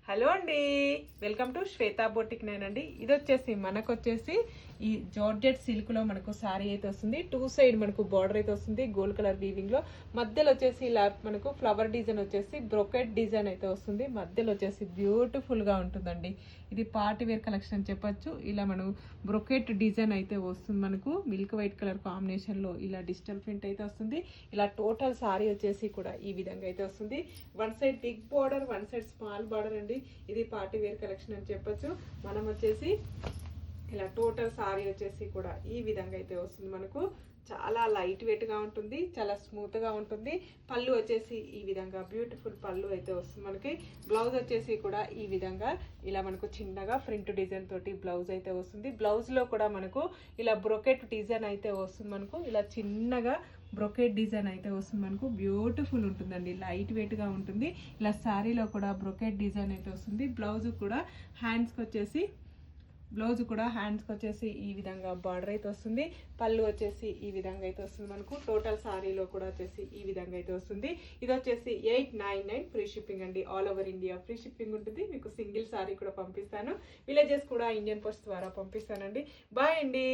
Hello అండి, welcome to Shweta boutique నేనండి. ఇది వచ్చేసి మనకు వచ్చేసి ఈ జార్జెట్ సిల్క్ లో మనకు సారీ అయితే వస్తుంది. టూ సైడ్ మనకు బార్డర్ అయితే వస్తుంది గోల్డ్ కలర్ వీవింగ్ లో. మధ్యలో వచ్చేసి ఇలా మనకు ఫ్లవర్ డిజైన్ వచ్చేసి బ్రొకెట్ డిజైన్ అయితే వస్తుంది. మధ్యలో వచ్చేసి బ్యూటిఫుల్ గా ఉంటుందండి. ఇది పార్టీ వేర్ కలెక్షన్ అని చెప్పొచ్చు. ఇలా మనం బ్రొకెట్ డిజైన్ అయితే వస్తుంది. మనకు మిల్క్ వైట్ కలర్ కాంబినేషన్ లో ఇలా డిజిటల్ ప్రింట్ అయితే వస్తుంది. ఇలా టోటల్ సారీ వచ్చేసి కూడా ఈ విధంగా అయితే వస్తుంది. One side big border, one side small border అండి. ఇది పార్టీ వేర్ కలెక్షన్ అని చెప్పొచ్చు. మనం వచ్చేసి ఇలా టోటల్ సారీ వచ్చేసి కూడా ఈ విధంగా అయితే వస్తుంది. మనకు చాలా లైట్ వెయిట్ గా ఉంటుంది, చాలా స్మూత్ గా ఉంటుంది. పళ్ళు వచ్చేసి ఈ విధంగా బ్యూటిఫుల్ పళ్ళు అయితే వస్తుంది. మనకి బ్లౌజ్ వచ్చేసి కూడా ఈ విధంగా ఇలా మనకు చిన్నగా ఫ్రంట్ డిజైన్ తోటి బ్లౌజ్ అయితే వస్తుంది. బ్లౌజ్ లో కూడా మనకు ఇలా బ్రొకెట్ డిజైన్ అయితే వస్తుంది. మనకు ఇలా చిన్నగా బ్రొకెట్ డిజైన్ అయితే వస్తుంది. మనకు బ్యూటిఫుల్ ఉంటుందండి, లైట్ వెయిట్ గా ఉంటుంది. ఇలా శారీలో కూడా బ్రొకెట్ డిజైన్ అయితే వస్తుంది. బ్లౌజ్ కూడా హ్యాండ్స్కి వచ్చేసి ఈ విధంగా బార్డర్ అయితే వస్తుంది. పళ్ళు వచ్చేసి ఈ విధంగా అయితే వస్తుంది. మనకు టోటల్ సారీలో కూడా వచ్చేసి ఈ విధంగా అయితే వస్తుంది. ఇది వచ్చేసి 899 ఫ్రీ షిప్పింగ్ అండి. All over India free shipping ఉంటుంది. మీకు సింగిల్ సారీ కూడా పంపిస్తాను. విలేజెస్ కూడా ఇండియన్ పోస్ట్ ద్వారా పంపిస్తానండి. బాయ్ అండి.